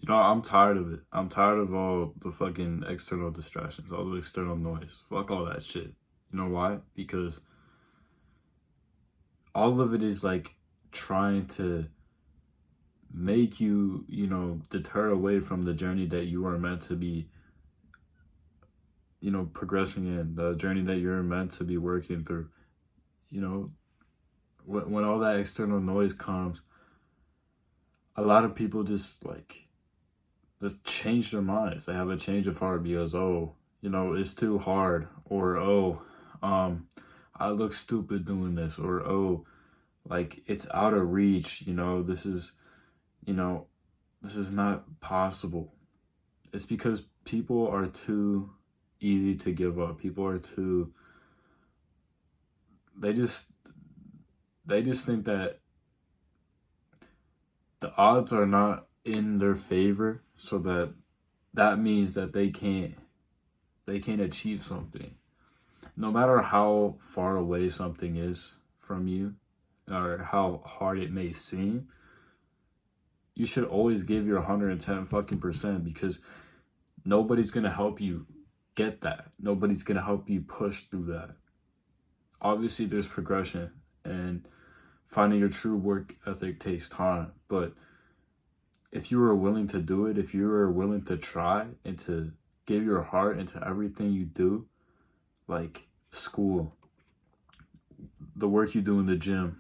I'm tired of it. I'm tired of all the fucking external distractions, all the external noise. Fuck all that shit. You know why? Because all of it is like trying to make you, deter away from the journey that you are meant to be, progressing in, the journey that you're meant to be working through. You know, when all that external noise comes, a lot of people just change their minds. They have a change of heart because, it's too hard, or I look stupid doing this, or like it's out of reach. You know, this is not possible. It's because people are too easy to give up. People are too. They just think that the odds are not in their favor, so that means that they can't achieve something, no matter how far away something is from you or how hard it may seem. You should always give your 110 fucking percent, because nobody's gonna help you get that. Nobody's gonna help you push through that. Obviously there's progression, and finding your true work ethic takes time, but if you are willing to do it, if you are willing to try and to give your heart into everything you do, like school, the work you do in the gym,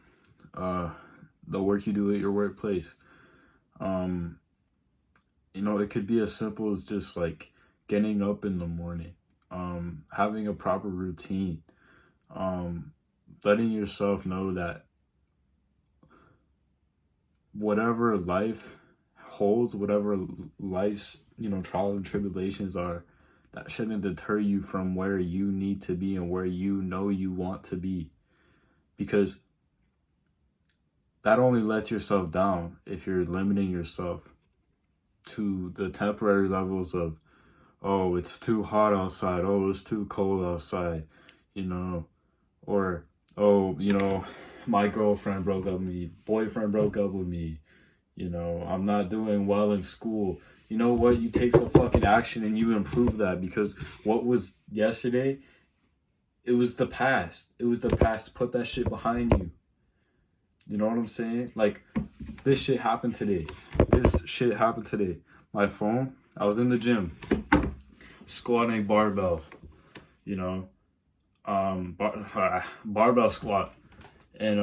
the work you do at your workplace, it could be as simple as just like getting up in the morning, having a proper routine, letting yourself know that whatever life holds, whatever life's, trials and tribulations are, that shouldn't deter you from where you need to be and where you want to be. Because that only lets yourself down if you're limiting yourself to the temporary levels of, oh, it's too hot outside, oh, it's too cold outside, or, oh, my girlfriend broke up with me, boyfriend broke up with me, I'm not doing well in school. You know what? You take the fucking action and you improve that, because what was yesterday, it was the past. It was the past. Put that shit behind you. You know what I'm saying? Like, this shit happened today. My phone, I was in the gym, squatting barbells, barbell squat. And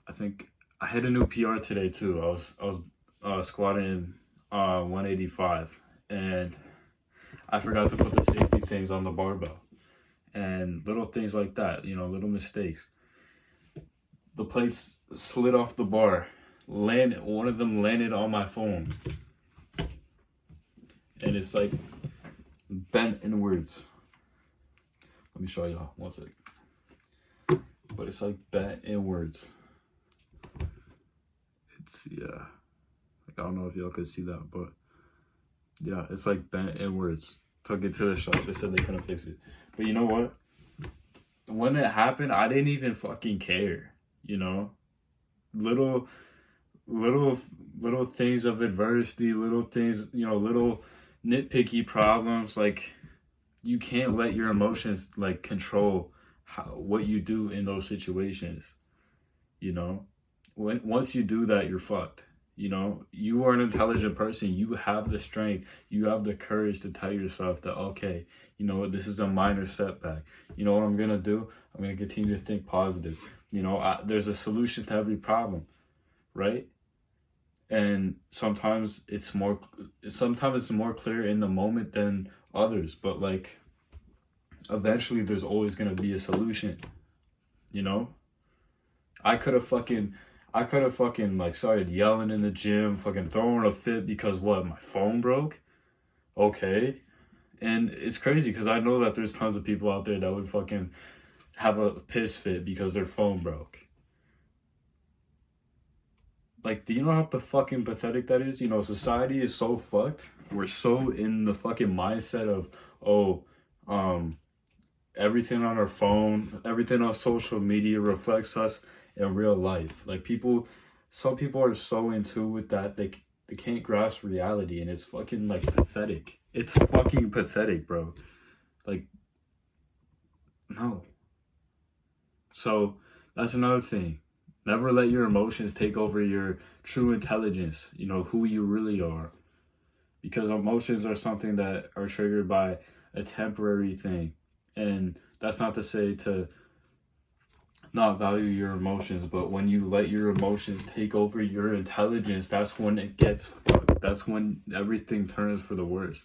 I think I hit a new PR today too. I was squatting 185, and I forgot to put the safety things on the barbell, and little things like that, little mistakes. The plates slid off the bar. One of them landed on my phone, and it's like bent inwards. Let me show y'all 1 sec. But it's like bent inwards. Yeah, I don't know if y'all could see that, but yeah, it's like bent inwards. Took it to the shop. They said they couldn't fix it. But you know what? When it happened, I didn't even fucking care. Little things of adversity, little things, little nitpicky problems. Like, you can't let your emotions like control what you do in those situations. Once you do that, you're fucked. You are an intelligent person. You have the strength. You have the courage to tell yourself that, okay, this is a minor setback. You know what I'm going to do? I'm going to continue to think positive. There's a solution to every problem, right? And sometimes it's more clear in the moment than others, but like, eventually there's always going to be a solution. I could have fucking like started yelling in the gym, fucking throwing a fit because what, my phone broke? Okay. And it's crazy because I know that there's tons of people out there that would fucking have a piss fit because their phone broke. Like, do you know how fucking pathetic that is? Society is so fucked. We're so in the fucking mindset of, everything on our phone, everything on social media reflects us in real life. Like, some people are so in tune with that, They can't grasp reality, and it's fucking like pathetic. It's fucking pathetic, bro. Like, no. So that's another thing. Never let your emotions take over your true intelligence, you know, who you really are. Because emotions are something that are triggered by a temporary thing. And that's not to say to not value your emotions, but when you let your emotions take over your intelligence, that's when it gets fucked. That's when everything turns for the worse.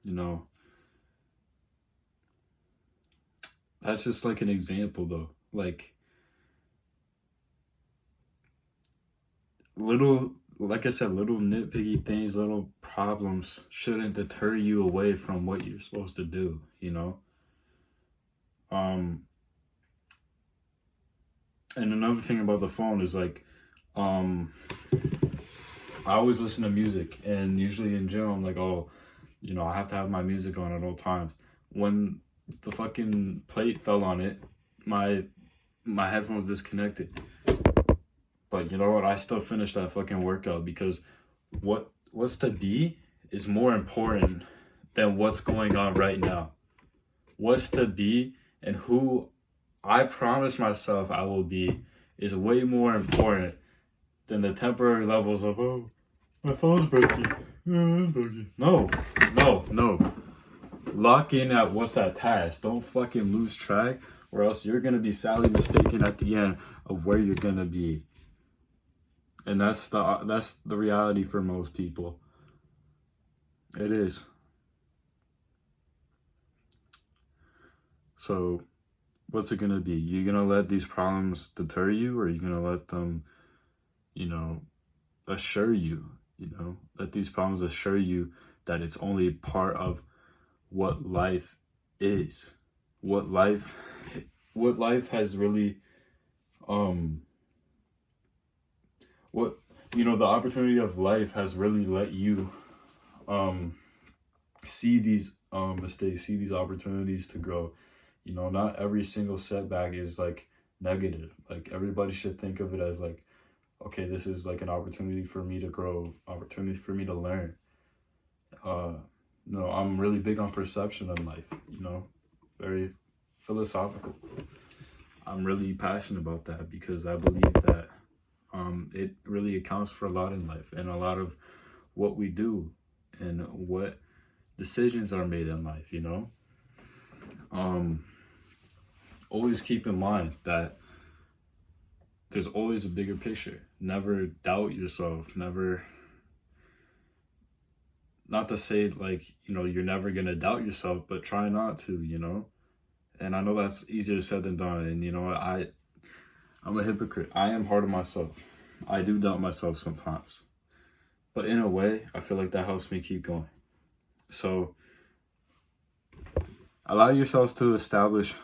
You know, that's just like an example though. Like, like I said, little nitpicky things, little problems shouldn't deter you away from what you're supposed to do, you know? And another thing about the phone is like, I always listen to music, and usually in gym, I'm like, oh, you know, I have to have my music on at all times. When the fucking plate fell on it, my headphones disconnected. But you know what? I still finished that fucking workout because what's to be is more important than what's going on right now. What's to be and who I promise myself I will be is way more important than the temporary levels of, oh, my phone's broken. No. Lock in at what's that task. Don't fucking lose track, or else you're gonna be sadly mistaken at the end of where you're gonna be. And that's the reality for most people. It is. So what's it gonna be? You gonna let these problems deter you, or are you gonna let them, you know, assure you, let these problems assure you that it's only part of what life is, what life has really, what, the opportunity of life has really let you, see these mistakes, see these opportunities to grow. Not every single setback is like negative. Like, everybody should think of it as like, okay, this is like an opportunity for me to grow, opportunity for me to learn. I'm really big on perception in life, very philosophical. I'm really passionate about that because I believe that it really accounts for a lot in life, and a lot of what we do and what decisions are made in life, always keep in mind that there's always a bigger picture. Never doubt yourself. Never, not to say like, you're never going to doubt yourself, but try not to, And I know that's easier said than done. And, I'm a hypocrite. I am hard on myself. I do doubt myself sometimes. But in a way, I feel like that helps me keep going. So, allow yourselves to establish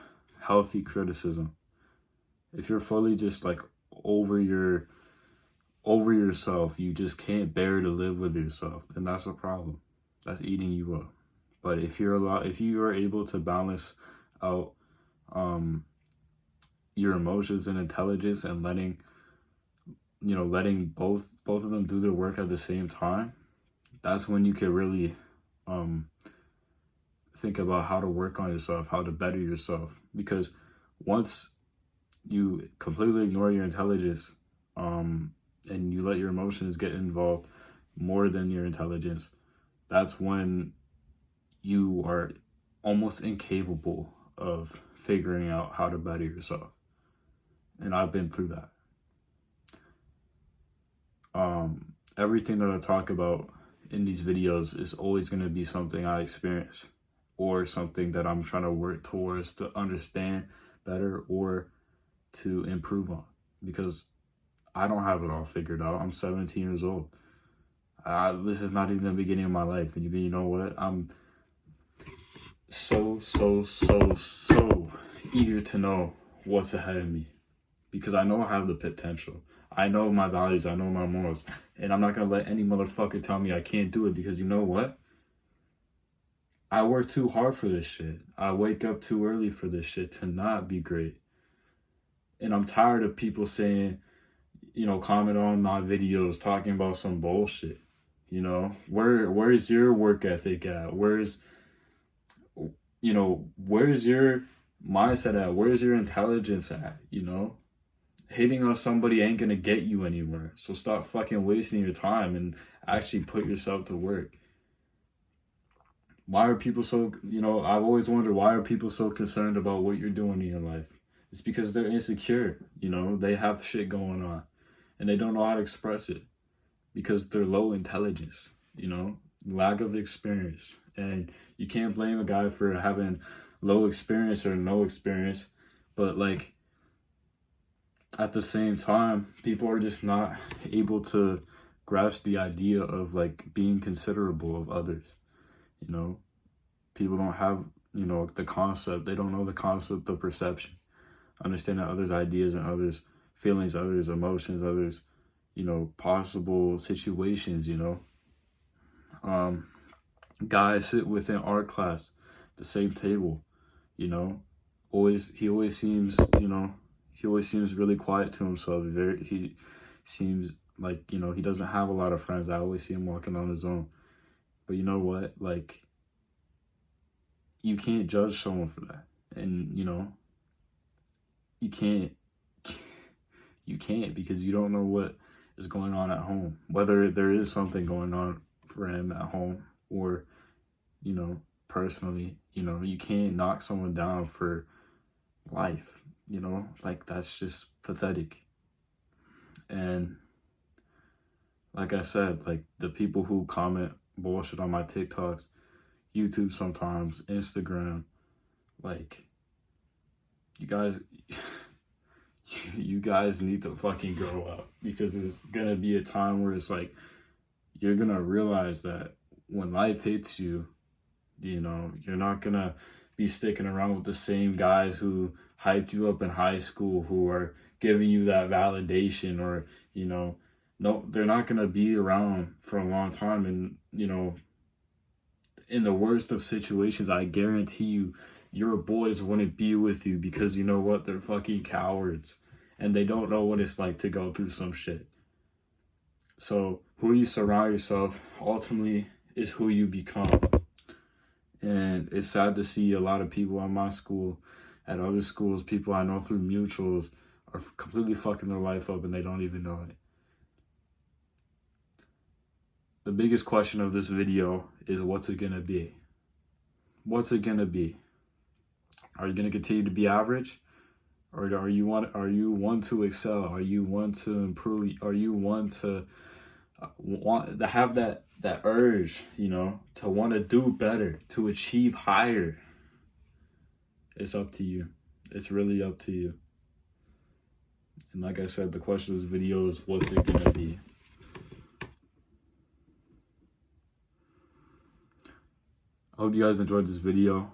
healthy criticism. If you're fully just like over yourself, you just can't bear to live with yourself, then that's a problem. That's eating you up. But if you are able to balance out your emotions and intelligence, and letting both of them do their work at the same time, that's when you can really think about how to work on yourself, how to better yourself. Because once you completely ignore your intelligence, and you let your emotions get involved more than your intelligence, that's when you are almost incapable of figuring out how to better yourself. And I've been through that. Everything that I talk about in these videos is always going to be something I experienced, or something that I'm trying to work towards to understand better or to improve on, because I don't have it all figured out. I'm 17 years old. This is not even the beginning of my life. And you know what? I'm so eager to know what's ahead of me, because I know I have the potential. I know my values. I know my morals. And I'm not going to let any motherfucker tell me I can't do it, because you know what? I work too hard for this shit. I wake up too early for this shit to not be great. And I'm tired of people saying, comment on my videos talking about some bullshit. Where's your work ethic at? Where's your mindset at? Where's your intelligence at? Hating on somebody ain't gonna get you anywhere. So stop fucking wasting your time and actually put yourself to work. Why are people so, I've always wondered, why are people so concerned about what you're doing in your life? It's because they're insecure, they have shit going on and they don't know how to express it because they're low intelligence, lack of experience. And you can't blame a guy for having low experience or no experience, but like at the same time, people are just not able to grasp the idea of like being considerable of others. People don't have, the concept. They don't know the concept of perception, understanding others' ideas and others' feelings, others' emotions, others, possible situations, Guys sit within art class, the same table, he always seems, he always seems really quiet to himself. He seems like, he doesn't have a lot of friends. I always see him walking on his own. But you know what? Like, you can't judge someone for that. And, you can't because you don't know what is going on at home. Whether there is something going on for him at home or, personally, you can't knock someone down for life, like that's just pathetic. And like I said, like the people who comment bullshit on my TikToks, YouTube sometimes, Instagram, like you guys you guys need to fucking grow up, because there's gonna be a time where it's like you're gonna realize that when life hits you, you're not gonna be sticking around with the same guys who hyped you up in high school, who are giving you that validation, or no, they're not gonna be around for a long time. And in the worst of situations, I guarantee you, your boys wouldn't be with you, because you know what? They're fucking cowards and they don't know what it's like to go through some shit. So who you surround yourself ultimately is who you become. And it's sad to see a lot of people at my school, at other schools, people I know through mutuals, are completely fucking their life up and they don't even know it. The biggest question of this video is, what's it gonna be? What's it gonna be? Are you gonna continue to be average? Or are you one to excel? Are you one to improve? Are you one to want to have that urge, to want to do better, to achieve higher? It's up to you. It's really up to you. And like I said, the question of this video is, what's it gonna be? I hope you guys enjoyed this video.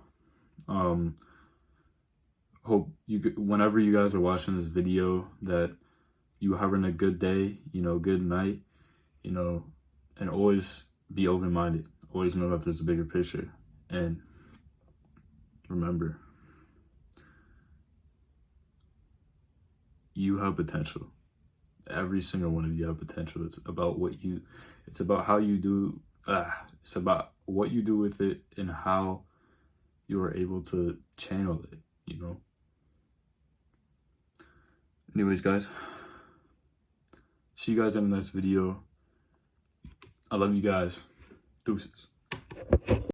Hope whenever you guys are watching this video, that you having a good day, good night, and always be open-minded. Always know that there's a bigger picture. And remember, you have potential. Every single one of you have potential. It's about it's about how you do, it's about what you do with it and how you are able to channel it, Anyways, guys, see you guys in the next video. I love you guys. Deuces.